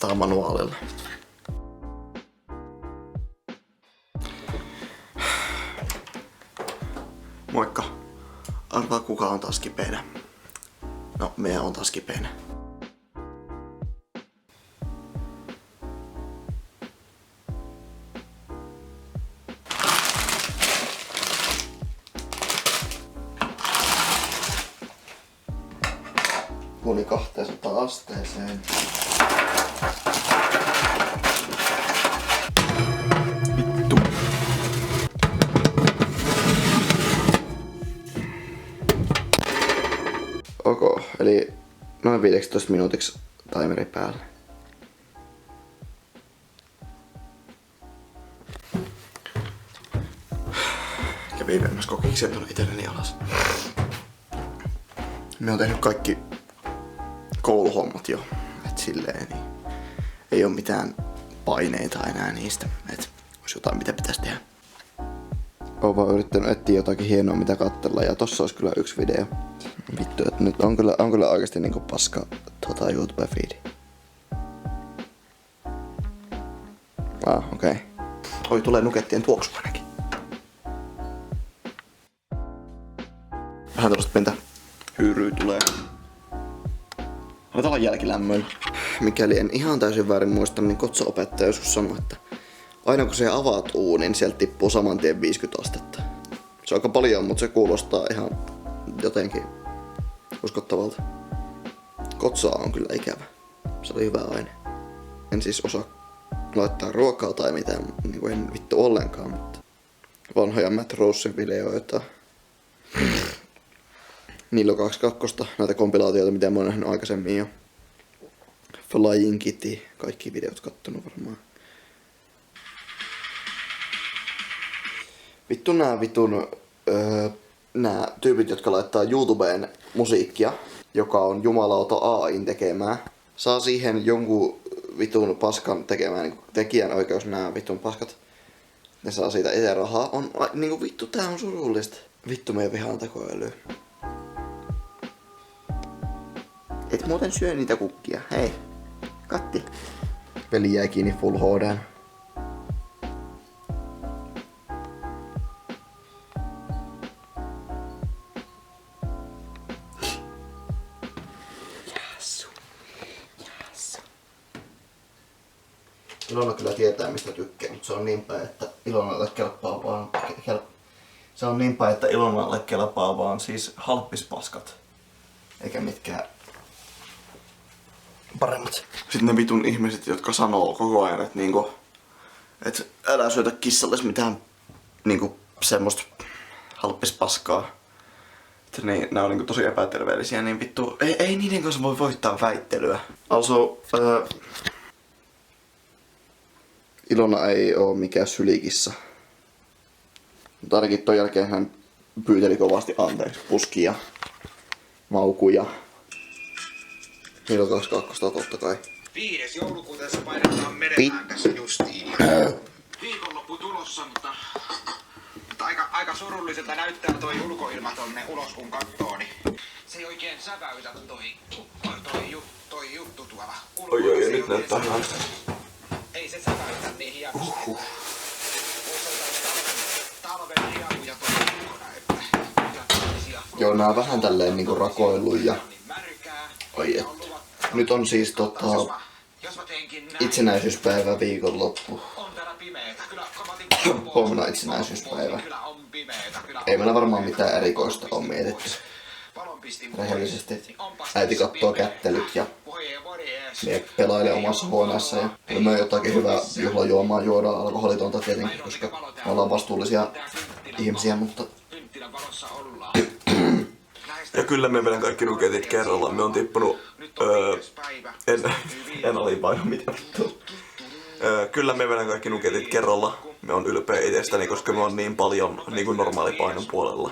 testaa manuaalilla. Moikka. Arvaa kuka on taas kipeänä. No, meidän on taas kipeänä. Puli 200 asteeseen. Vittu. Ok, eli noin 15 minuutiksi timeri päälle. Kävin viemässä kokiksia tuonne itselleni alas. Me on tehnyt kaikki kouluhommat jo, et silleen niin ei oo mitään paineita enää niistä, et olisi jotain mitä pitäisi tehdä. Oon vaan yrittänyt etsiä jotakin hienoa mitä katsella ja tossa olisi kyllä yksi video. Vittu, että nyt on kyllä oikeesti niinku paska YouTube feedi. Okei. Oi, tulee nukettien tuoksu ainakin. Vähän tällaista pientä hyyryä tulee. Aletaan olla jälkilämmöllä. Mikäli en ihan täysin väärin muista, niin kotso-opettaja joskus sanoi, että aina kun se avaat uunin, sieltä tippuu saman tien 50 astetta. Se on aika paljon, mutta se kuulostaa ihan jotenkin uskottavalta. Kotsoa on kyllä ikävä. Se oli hyvä aine. En siis osaa laittaa ruokaa tai mitään, niin kuin en vittu ollenkaan, mutta vanhoja Matt Rosen videoita. Nilo 22, näitä kompilaatioita, mitä mä oon nähnyt aikaisemmin jo. Flying Kitty, kaikki videot kattonut varmaan. Vittu nää tyypit, jotka laittaa YouTubeen musiikkia, joka on jumalauta AI:n tekemää, saa siihen jonkun vitun paskan tekemään niin tekijän oikeus nää vitun paskat. Ne saa siitä itse rahaa. On niinku vittu, tää on surullista. Vittu meidän vihaan tekoälyä. Et muuten syö niitä kukkia, hei. Katti. Peli jäi kiinni Full HD:n. Ilona kyllä tietää mistä tykkää, mutta se on niin päin, että Ilonalle kelpaa vaan siis halppispaskat. Eikä mitkään paremmat. Sitten ne vitun ihmiset, jotka sanoo koko ajan, että niinku, et älä syötä kissalles mitään niinku semmoista halppispaskaa. Että nää on niinku tosi epäterveellisiä, niin vittu, ei niiden kanssa voi voittaa väittelyä. Also, Ilona ei oo mikään sylikissa. Mutta ainakin ton jälkeen hän pyyteli kovasti anteeksi puskia, maukuja. Nilo 22 totta kai. 5. joulukuuta tässä painetaan menemään tässä justiin. Viikonloppu tulossa, mutta aika surulliselta näyttää toi ulkoilma tonne ulos kun kattoo, niin se ei oikein säväytä toi juttu tuolla. Oi, nyt näyttää ihan. Ei se säväytä niin hienosti. Talven hiemuja toi ulkona, että joo, nää on vähän tälleen niinku rakoillut ja oi et. Nyt on siis itsenäisyyspäivä viikonloppu. Huomenna itsenäisyyspäivä. Ei meillä varmaan mitään erikoista on mietitty. Rehellisesti. Äiti kattoo kättelyt ja mie pelailee omassa huoneessa ja me jotakin hyvää juhlajuomaa juodaan alkoholitonta tietenkin, koska me ollaan vastuullisia ihmisiä, mutta ja kyllä me vedän kaikki nuketit kerralla. Me on tippunut en alipaino mitään vittua. Kyllä me vedän kaikki nuketit kerralla. Me on ylpeä itsestäni, koska me on niin paljon niin kuin normaalipainon puolella.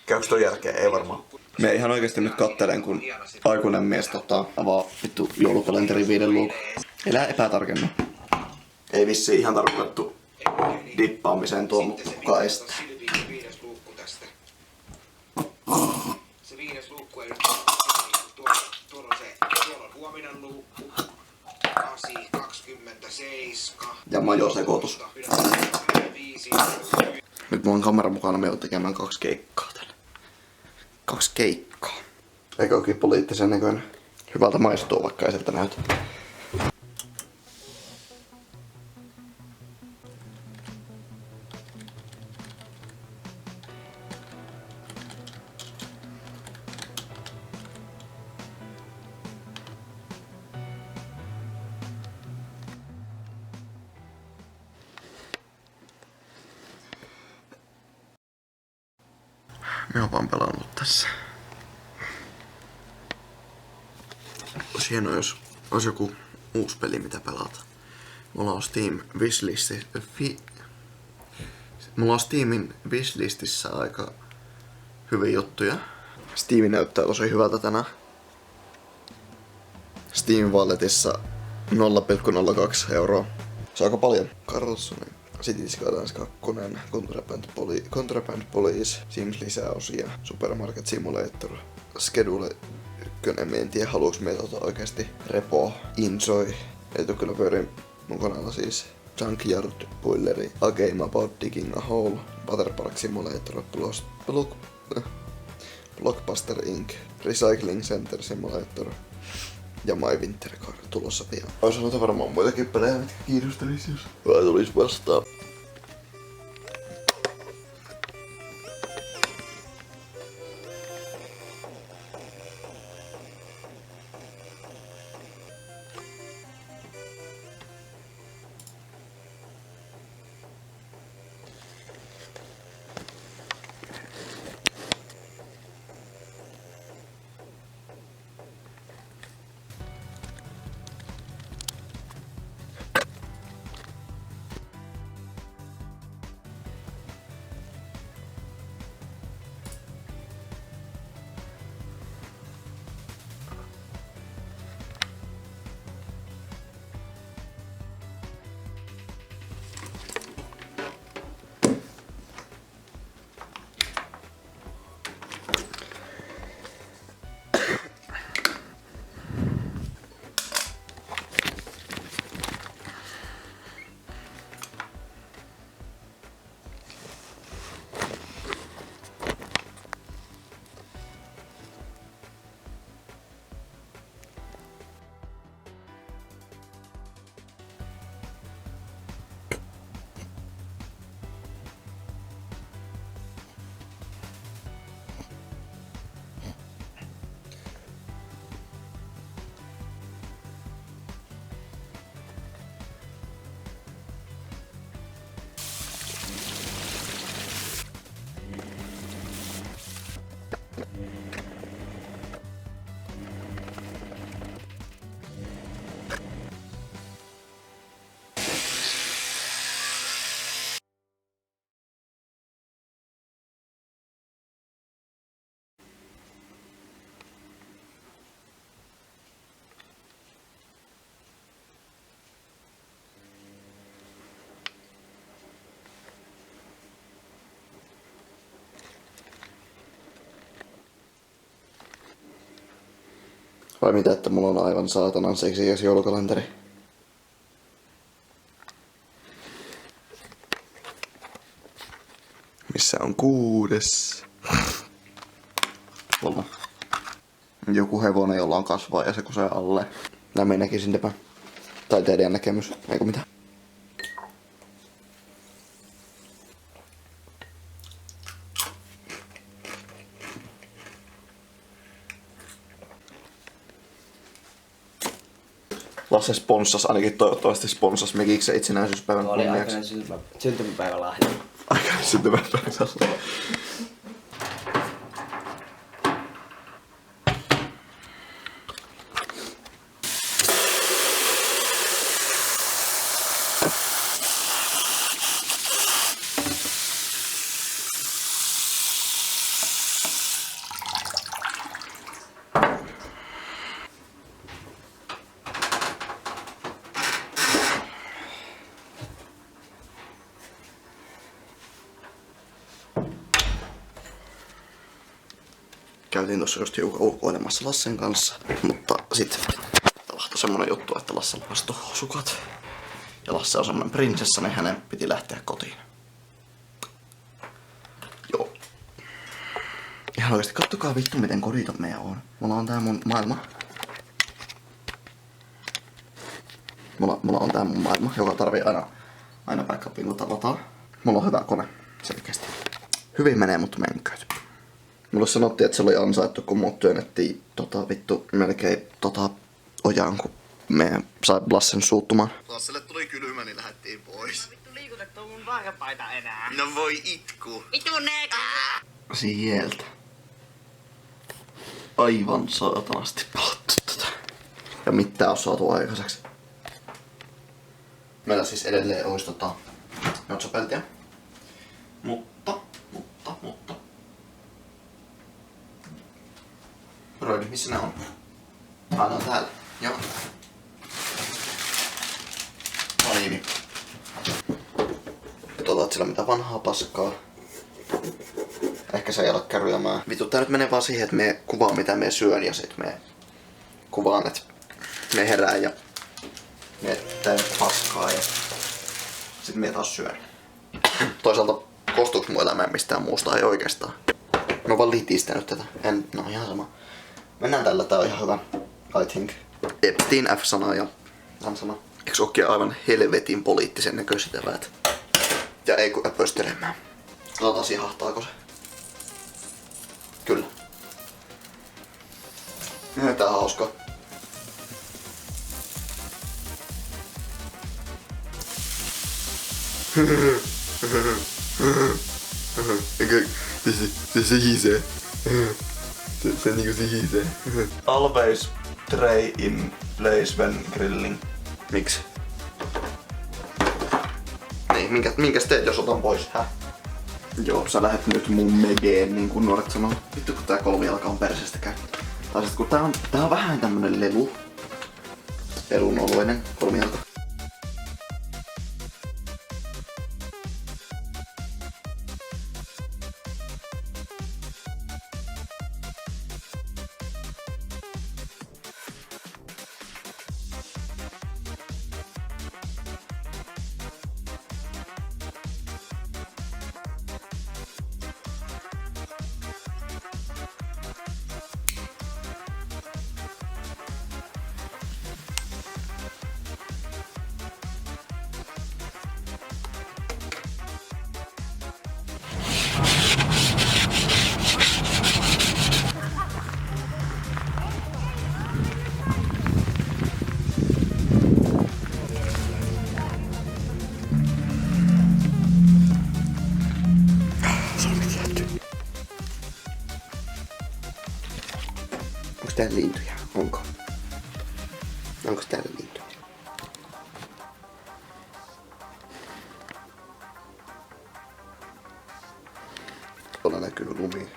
Käykö ton jälkeen? Ei varmaan. Me ihan oikeesti nyt kattelen, kun aikuinen mies avaa vittu joulukalenterin 5 luukun. Elää epätarkennu. Ei vissiin ihan tarkoitettu dippaamiseen tuo, mutta kuka estää. Se 5. luukku ei nyt tuolla on huominen luukku. 8 27. Ja majosekoitus. Nyt mulla on kamera mukana, me oon tekemään 2 keikkaa tänne. 2 keikkaa. Eikö oikein poliittisen näköinen? Hyvältä maistuu, vaikka ei sieltä näytä. Mä oon vaan pelannut tässä. Olisi hienoa, jos olisi joku uusi peli, mitä pelata. Mulla on Steamin wishlistissä aika hyviä juttuja. Steam näyttää tosi hyvältä tänään. Steam Walletissa 0,02 €. Se on aika paljon. Carlsonin City Skylines 2, Contraband Police, Sims lisäosia, Supermarket Simulator, Schedule 1, en tiedä haluuks meitä oikeesti Repo, Enjoy, ei tuu kyllä pyörin mun koneella siis, Junkyard Boileri, A Game About Digging a Hole, Waterpark Simulator, Blockbuster Inc, Recycling Center Simulator ja My Winter Car tulossa pian. Ois noita varmaan muitakin pelejä, mitkä kiinnostelis, jos vai tulis vastaan. Vai mitä, että mulla on aivan saatanan seksikäs joulukalenteri? Missä on 6? Tuolla. Joku hevonen, jolla on kasvaa ja se kusee alle. Näin näkisin täpä. Tai teidän näkemys, eikö mitä? Lasse sponssas, ainakin toivottavasti sponssas Mekiksen itsenäisyyspäivän kunniaksi. Oli aikainen syntymäpäivälahja. Aikainen syntymäpäivälahja. Käytiin tossa just hiukan ulkoilemassa Lassen kanssa, mutta sit tapahtui semmonen juttu, että Lassella astui sukat Ja Lasse on semmonen prinsessa, niin hänen piti lähteä kotiin. Joo. Ihan oikeesti, kattokaa vittu miten koditon meidän on. Mulla on tää mun maailma. Mulla on tää mun maailma, joka tarvii aina backupin kun tavataan. Mulla on hyvä kone, selkeästi. Hyvin menee, mutta menkööt. Mulle sanottiin, että se oli ansaittu, kun mut työnnettiin vittu melkein ojaan, kun me sai Lassen suuttumaan. Lasselle tuli kylmä, niin lähdettiin pois. Vittu liikutettu mun vaihdopaita enää. No voi itku. Vittu neekä! Sieltä. Aivan saatanasti palattu tätä. Ja mitään on saatu aikaiseksi. Meillä siis edelleen olisi notsopeltiä. Mutta. Roidi, missä ne on? Ne on täällä. Joo. Aliini. Nyt otat sillä mitä vanhaa paskaa. Ehkä se ei ala kärryämään. Vittu, tää nyt menee vaan siihen, että me kuvaan mitä me syön ja sit me kuvaan, että me herää ja me teen paskaa ja sit me taas syön. Toisaalta koostuuks mun elämään mistään muusta? Ei oikeastaan. Mä vaan litistänyt tätä. No ihan sama. Mennään tällä, tää on ihan hyvä. I think. Epstein F-sana ja N-sana. Eiks ookin aivan helvetin poliittisen näköiset eväät? Ja ei kun äpöstelemään. Katsotaan sihahtaako se. Kyllä. Tää on hauskaa. Se sihisee. Se niinku sihisee. Always tray in place when grilling. Miksi? Niin, minkäs teet jos otan pois, häh? Joo, sä lähet nyt mun megeen, niin kuin nuoret sanoo. Vittu kun tää kolmijalka on perseestä käy. Tai sit kun tää on vähän tämmönen lelun oloinen kolmijalka. Onko täällä lintuja? Onko? Onko täällä lintuja? Tuolla näkyy lumi.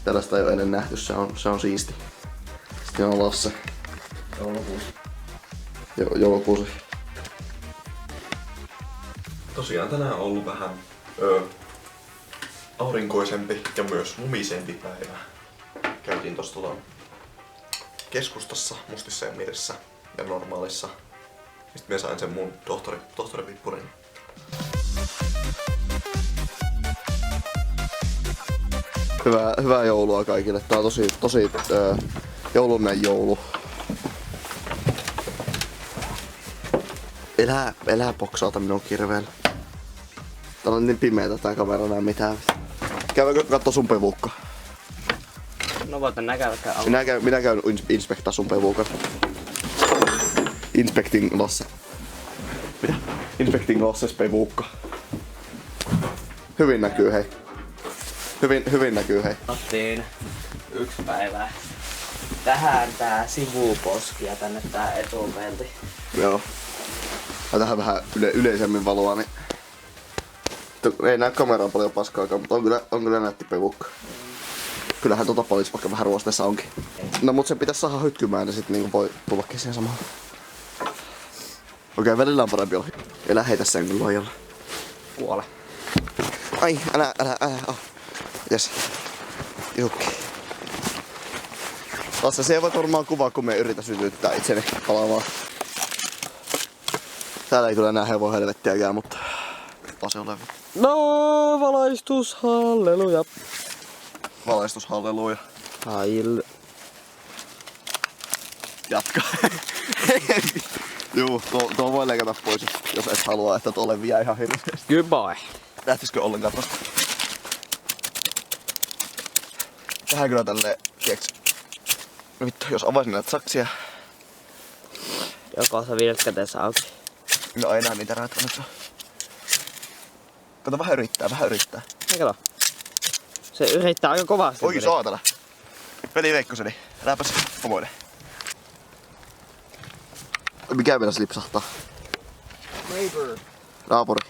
Tällaista ei ole ennen nähty, se on siisti. Sitten on Lasse. Joulukuusi. Tosiaan tänään on ollut vähän aurinkoisempi ja myös lumisempi päivä. Käytiin tossa keskustassa, Mustissa ja Miressä ja Normaalissa. Sitten mä sain sen mun tohtoripippurin. Hyvää joulua kaikille. Tää on tosi joulunen joulu. Elää boksauta minun kirveellä. Täällä on niin pimeetä tää kamera näe mitään. Käydäänkö kattoo sun pevuukka? No voitan näkäväkään alla. Minä käyn inspektaa sun pevuukan. Inspecting Lasse. Mitä? Inspecting Lasses pevuukka. Hyvin näkyy hei. Hyvin näkyy hei. Otettiin 1 päivä tähän tää sivuposki ja tänne tää etupelti. Joo. Ja tähän vähän yleisemmin valoa, niin ei näe kameraan paljon paskaakaan, mutta on kyllä nätti pevukka. Kyllähän poliisi vaikka vähän ruosteessa onkin. No mut se pitäis saada hytkymään ja sit niinku voi tulla kesään samalla. Okei, välillä on parempi ohi. Elä heitä sen kyllä luojalla. Kuole. Ai, älä. Oh. Jes. Jukki. Tässä se ei voi varmaan kuvaa, kun me yritä sytyttää itseni palaamaan. Täällä ei kyllä näe hevon helvettiäkään, mutta se on levy. No, valaistus, halleluja. Valaistus, halleluja. Jatka. Juu, tuo voi leikata pois, jos et halua, että tuo leviää ihan hirveästi. Goodbye. Lähtisikö ollenkaan tosta? Tähän kyllä tälleen, tiiäks? Vittu, jos avaisin näitä saksia. Joko sä viidet käteessä auki. No ei enää niitä räätännyt. Kato, vähän yrittää. Kato. Se yrittää aika kovasti. Oi saatana. Veli Veikkoseni, rääpäs pomoille. Mikä meillä lipsahtaa? Neighbor. Naapuri.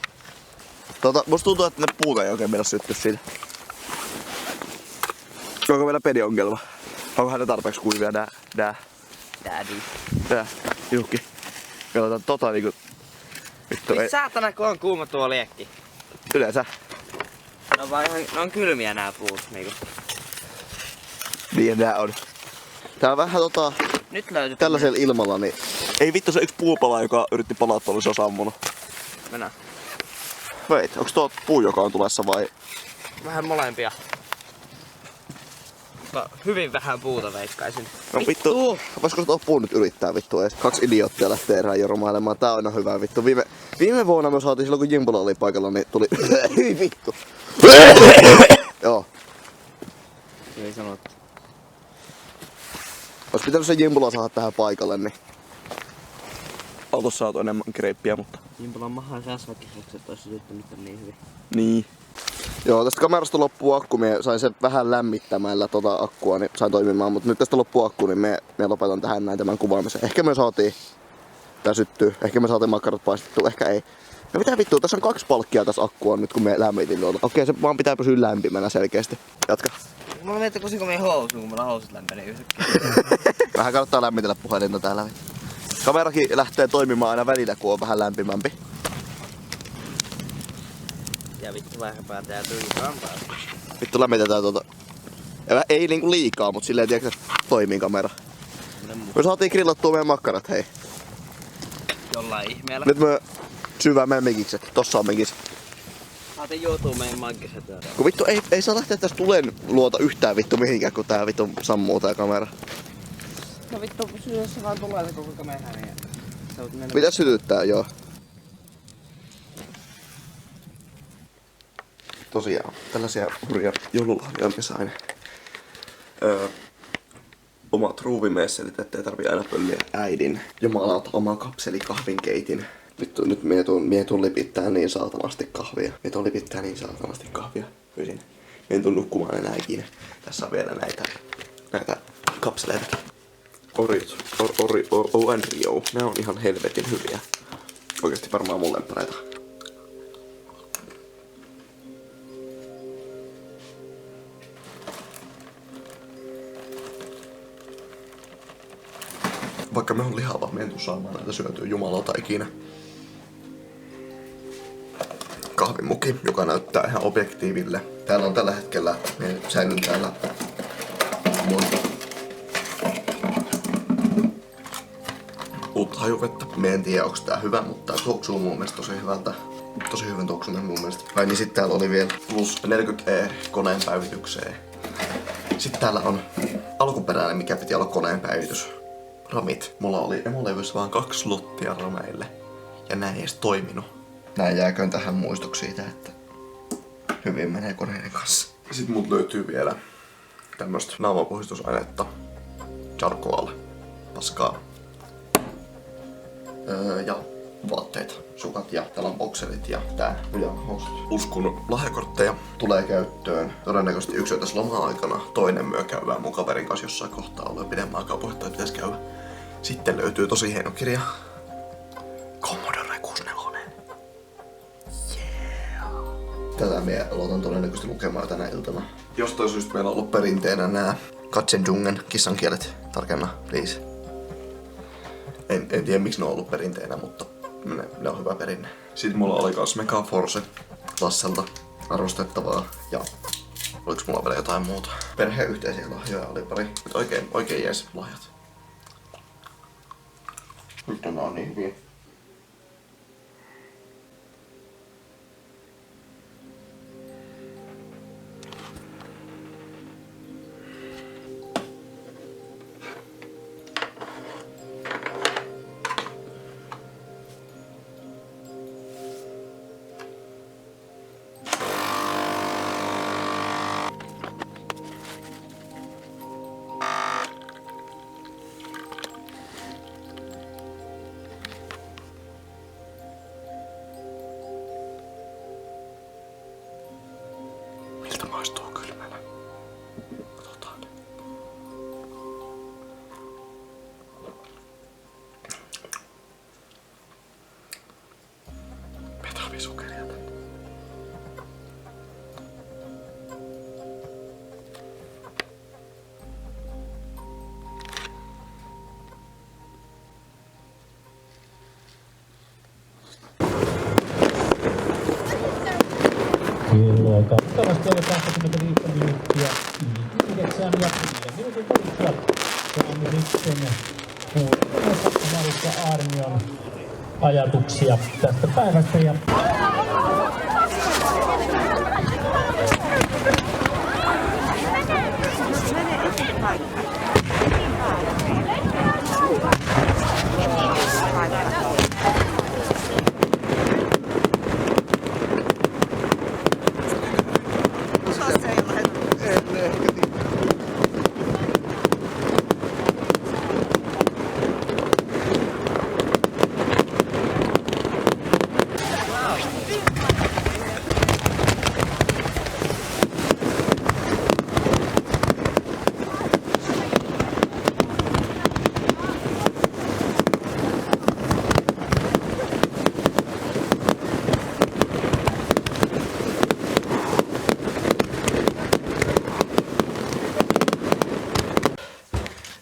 Musta tuntuu, että ne puut ei oikein meillä sytty siitä. Onko meillä pediongelma? Onkohan ne tarpeeksi kuivia nää? Daddy. Tää, Jukki. Katsotaan niinku... Vittu ei... Saatana kun on kuuma tuo liekki. Yleensä. No vaan ihan, ne on kylmiä nää puut niinku. Niin nää on. Tää on vähän Nyt löytyy tällaisella ilmalla niin... Ei vittu se yksi puupala, joka yritti palata, oli se sammunut. Mennään. Veit, onks tuo puu, joka on tulessa vai? Vähän molempia. Mutta hyvin vähän puuta veikkaisin. No vittu. Voisiko tuo puu nyt yrittää vittu ees? 2 idioottia lähtee erään jormailemaan. Tää on aina hyvä vittu. Viime vuonna me saatiin silloin kun Jimpola oli paikalla, niin tuli... Hyi vittu. Joo. Ei sanottu. Ois pitänyt se Jimpola saada tähän paikalle, niin... Autossa saatu enemmän kreippiä, mutta... Jimpolan mahan rasvakehykset ois sytyttänyt niin hyvin. Niin. Joo, tästä kamerasta loppuu akku, me sain sen vähän lämmittämällä akkua, niin sain toimimaan, mutta nyt tästä loppuu akku, niin me lopetan tähän näin tämän kuvaamisen. Ehkä me saatiin tää syttyy, ehkä me saatiin makkarat paistettua, ehkä ei. No mitä vittua, tässä on 2 palkkia tässä akkua nyt kun me lämmitin tuolta. Okei, se vaan pitää pysyä lämpimänä selkeästi. Jatka. Mä mietin, että kusinko meidän housuun, kun mulla housut lämpeni yhtäkkiä. Vähän kannattaa lämmitellä puhelinta täällä. Kamerakin lähtee toimimaan aina välillä, kun on vähän lämpimämpi. Ja vittu vähän päätä ja tuli kampaa. Vittu lämmitetään ei niinku liikaa, mut silleen tiedätkö, toimii kamera. Me saatiin grillattua meidän makkarat, hei. Jollain ihmeellä. Nyt me syvään meidän mikikset. Tossa on mikis. Saatiin joutuu meidän maggiset yödellä. Kun vittu ei saa lähteä tästä tulen luota yhtään vittu mihinkään, kun tää vittu sammuu tää kamera. No vittu, pysyy jos se vaan tulee se koko kamera, niin sä voit mennä. Pitäis sytyttää, joo. Tosiaan, tällaisia hurja joululahjoja me sain. Omat ruuvimesselit, ettei tarvii aina pölliä äidin. Jumalauta, oma kapseli kahvinkeitin. Nyt mie tuun lipittää niin saatanasti kahvia. Pyysin. Mie en tuu nukkumaan enää ikinä. Tässä on vielä näitä kapseleitakin. Rio. Nää on ihan helvetin hyviä. Oikeesti varmaan mun lemppareita. Vaikka me on lihava, me en tuu saamaan näitä syötyä jumalauta ikinä. Kahvimuki, joka näyttää ihan objektiiville. Täällä on tällä hetkellä, me säilyn täällä mun uutta hajuvettä. Me en tiedä onko tää hyvä, mutta tää tuoksuu mun mielestä tosi hyvältä. Tosi hyvän tuoksunen mun mielestä. Ai niin sit täällä oli vielä plus 40 koneen päivitykseen. Sitten täällä on alkuperäinen, mikä piti olla koneen päivitys. Ramit. Mulla oli emolevyssä vaan 2 slottia rameille. Ja nää ei edes toiminut. Nää jääköön tähän muistoksi siitä, että hyvin menee koneiden kanssa. Sitten mut löytyy vielä tämmöstä naamapuhistusainetta. Charcoal. Paskaa. Ja vaatteita. Sukat ja täällä on bokserit ja tää pyjamahousut. Uskon lahjakortteja. Tulee käyttöön todennäköisesti yksi tässä loma-aikana. Toinen myö käydään mun kaverin kanssa jossain kohtaa. Ollut pidemmän aikaa puhetta, että pitäisi käydä. Sitten löytyy tosi hieno kirja. Commodore 64. Tätä minä aloitan todennäköisesti lukemaan tänä iltana. Jostain syystä meillä on ollut perinteenä nää Katzenjungen kissankielet. Tarkenna, please. En tiedä miksi ne on ollut perinteenä, mutta ne on hyvä perinne. Sitten mulla oli kans Mega Force Lasselta arvostettavaa ja oliks mulla vielä jotain muuta. Perheen yhteisiä lahjoja oli pari. Nyt oikein jees lahjat. Nyt nämä on niin hyviä. Miltä maistuu kylmänä? Katsotaan. Me tarvii sokeria tänne. Kello on kattavasti alle 25 minuuttia. 9 ja 4 minuutin kuluttua saamme sitten kuulemassa Marissa Aarnion ajatuksia tästä päivästä. Ja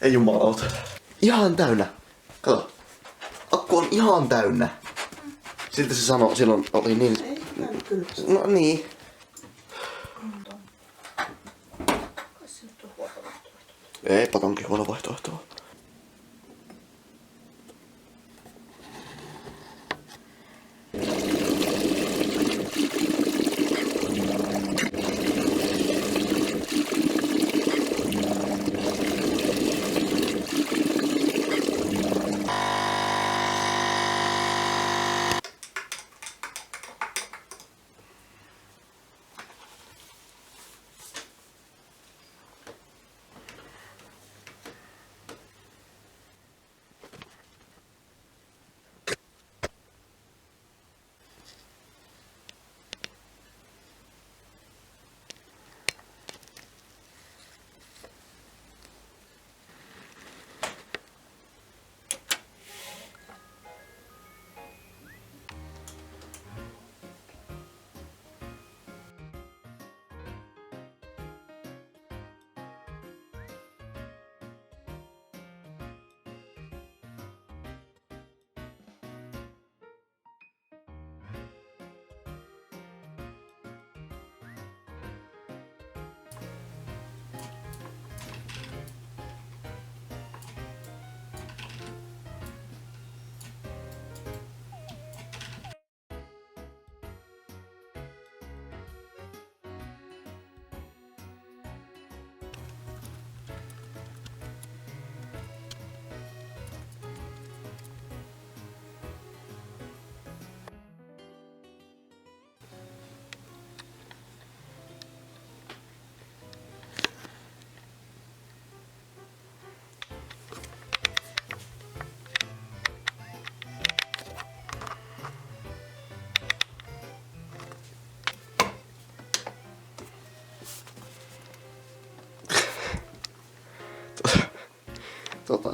Ei jumalauta. Ihan täynnä. Kato. Akku on ihan täynnä. Siltä se sanoi, silloin oli niin... No niin. Ei, patonkin huono vaihtoehtoa. tota,